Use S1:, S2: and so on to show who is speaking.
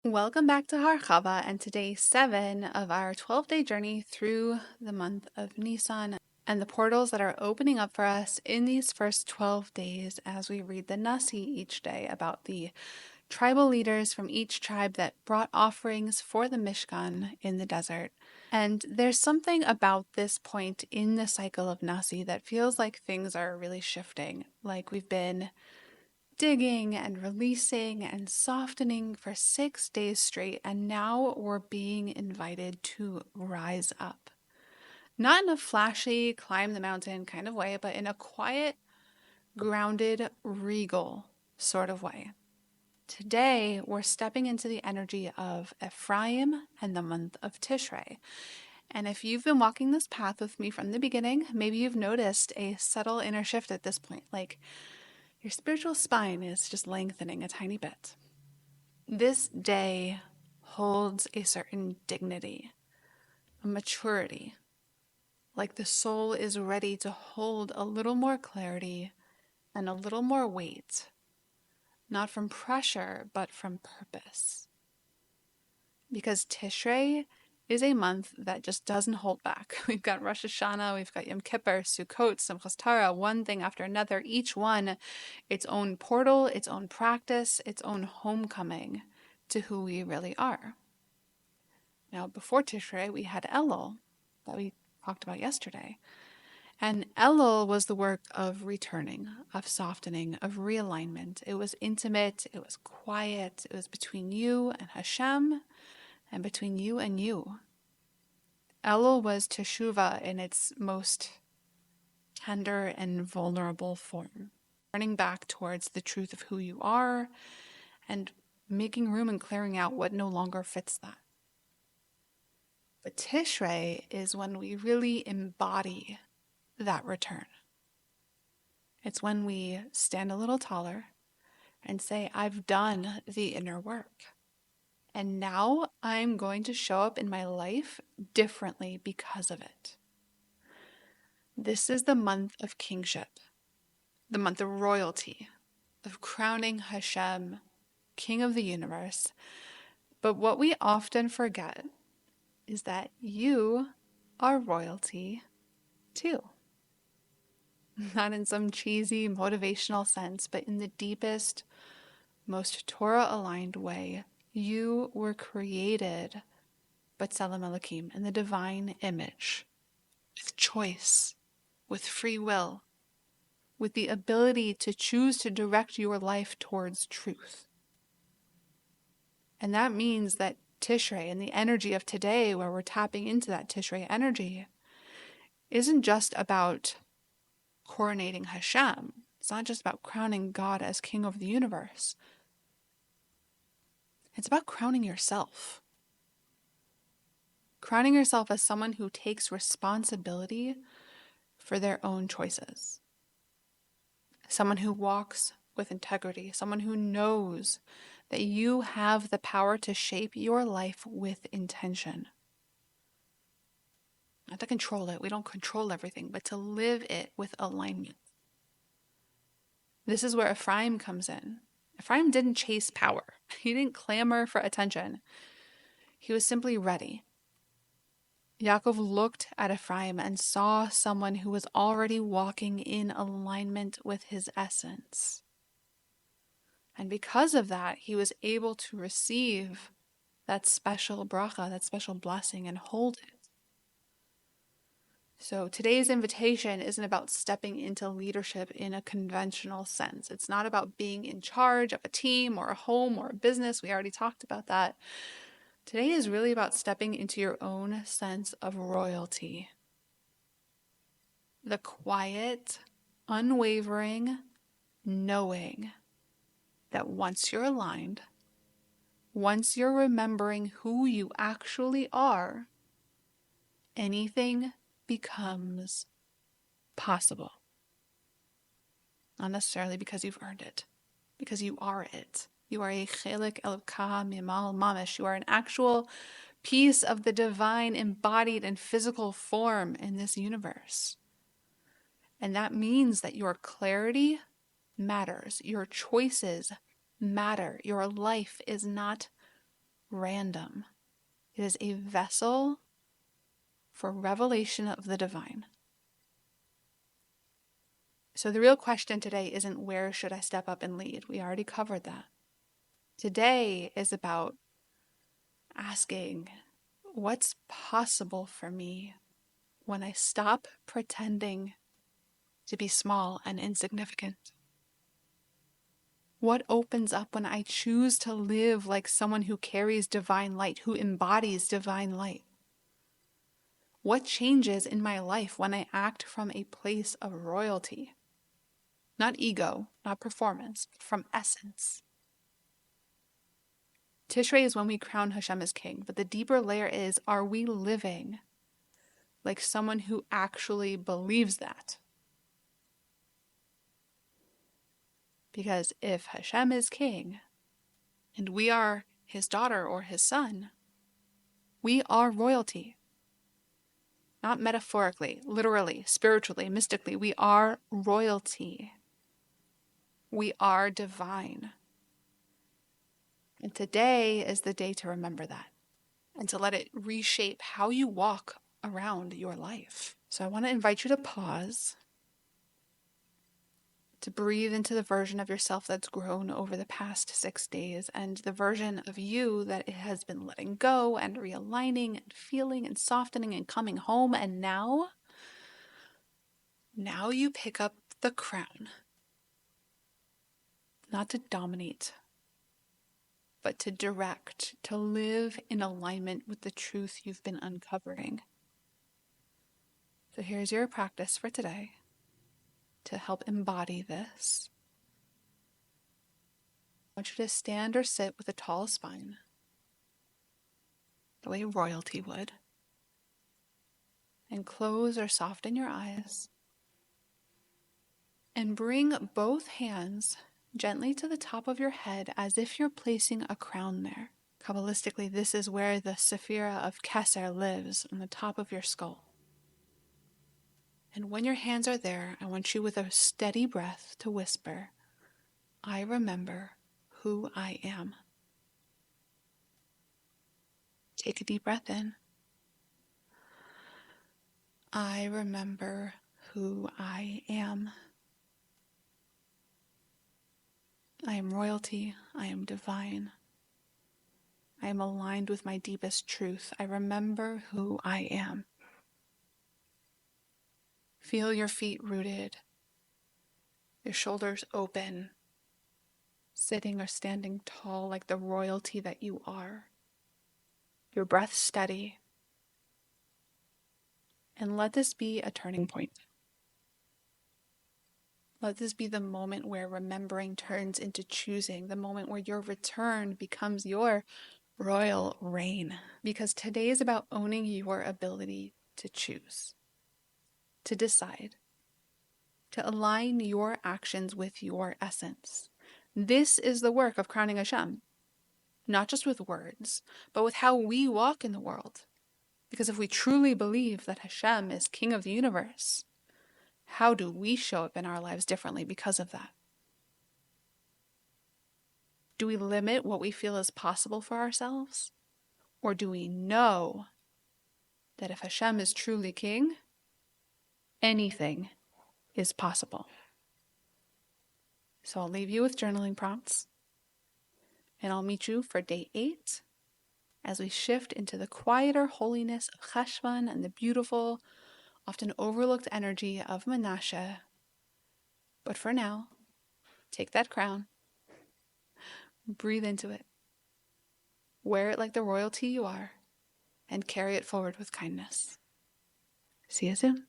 S1: Welcome back to Harchava and today 7 of our 12-day journey through the month of Nissan and the portals that are opening up for us in these first 12 days as we read the Nasi each day about the tribal leaders from each tribe that brought offerings for the Mishkan in the desert. And there's something about this point in the cycle of Nasi that feels like things are really shifting, like we've been digging and releasing and softening for 6 days straight, and now we're being invited to rise up. Not in a flashy, climb the mountain kind of way, but in a quiet, grounded, regal sort of way. Today, we're stepping into the energy of Ephraim and the month of Tishrei. And if you've been walking this path with me from the beginning, maybe you've noticed a subtle inner shift at this point, like your spiritual spine is just lengthening a tiny bit. This day holds a certain dignity, a maturity, like the soul is ready to hold a little more clarity and a little more weight, not from pressure, but from purpose. Because Tishrei is a month that just doesn't hold back. We've got Rosh Hashanah, we've got Yom Kippur, Sukkot, Simchas Torah, one thing after another, each one its own portal, its own practice, its own homecoming to who we really are. Now, before Tishrei, we had Elul that we talked about yesterday. And Elul was the work of returning, of softening, of realignment. It was intimate, it was quiet, it was between you and Hashem, and between you and you. Elul was teshuvah in its most tender and vulnerable form, turning back towards the truth of who you are and making room and clearing out what no longer fits that. But Tishrei is when we really embody that return. It's when we stand a little taller and say, I've done the inner work. And now I'm going to show up in my life differently because of it. This is the month of kingship, the month of royalty, of crowning Hashem, King of the universe. But what we often forget is that you are royalty too. Not in some cheesy motivational sense, but in the deepest, most Torah-aligned way. You were created, B'Tselem Elokim, in the divine image, with choice, with free will, with the ability to choose to direct your life towards truth. And that means that Tishrei and the energy of today, where we're tapping into that Tishrei energy, isn't just about coronating Hashem. It's not just about crowning God as King of the universe. It's about crowning yourself. Crowning yourself as someone who takes responsibility for their own choices. Someone who walks with integrity. Someone who knows that you have the power to shape your life with intention. Not to control it. We don't control everything, but to live it with alignment. This is where Ephraim comes in. Ephraim didn't chase power. He didn't clamor for attention. He was simply ready. Yaakov looked at Ephraim and saw someone who was already walking in alignment with his essence. And because of that, he was able to receive that special bracha, that special blessing, and hold it. So today's invitation isn't about stepping into leadership in a conventional sense. It's not about being in charge of a team or a home or a business. We already talked about that. Today is really about stepping into your own sense of royalty. The quiet, unwavering knowing that once you're aligned, once you're remembering who you actually are, anything becomes possible. Not necessarily because you've earned it, because you are it. You are a chelik elka mimal mamish. You are an actual piece of the divine embodied in physical form in this universe. And that means that your clarity matters. Your choices matter. Your life is not random. It is a vessel for revelation of the divine. So the real question today isn't where should I step up and lead? We already covered that. Today is about asking what's possible for me when I stop pretending to be small and insignificant. What opens up when I choose to live like someone who carries divine light, who embodies divine light? What changes in my life when I act from a place of royalty? Not ego, not performance, but from essence. Tishrei is when we crown Hashem as king, but the deeper layer is, are we living like someone who actually believes that? Because if Hashem is king, and we are his daughter or his son, we are royalty. Not metaphorically, literally, spiritually, mystically. We are royalty. We are divine. And today is the day to remember that and to let it reshape how you walk around your life. So I want to invite you to pause, to breathe into the version of yourself that's grown over the past 6 days and the version of you that it has been letting go and realigning and feeling and softening and coming home. And now you pick up the crown, not to dominate, but to direct, to live in alignment with the truth you've been uncovering. So here's your practice for today to help embody this. I want you to stand or sit with a tall spine, the way royalty would, and close or soften your eyes, and bring both hands gently to the top of your head as if you're placing a crown there. Kabbalistically, this is where the Sephira of Keser lives, on the top of your skull. And when your hands are there, I want you with a steady breath to whisper, I remember who I am. Take a deep breath in. I remember who I am. I am royalty. I am divine. I am aligned with my deepest truth. I remember who I am. Feel your feet rooted, your shoulders open, sitting or standing tall like the royalty that you are. Your breath steady. And let this be a turning point. Let this be the moment where remembering turns into choosing, the moment where your return becomes your royal reign. Because today is about owning your ability to choose, to decide, to align your actions with your essence. This is the work of crowning Hashem, not just with words, but with how we walk in the world. Because if we truly believe that Hashem is King of the universe, how do we show up in our lives differently because of that? Do we limit what we feel is possible for ourselves? Or do we know that if Hashem is truly King, anything is possible? So I'll leave you with journaling prompts, and I'll meet you for day 8 as we shift into the quieter holiness of Cheshvan and the beautiful, often overlooked energy of Menashe. But for now, take that crown, breathe into it, wear it like the royalty you are, and carry it forward with kindness. See you soon.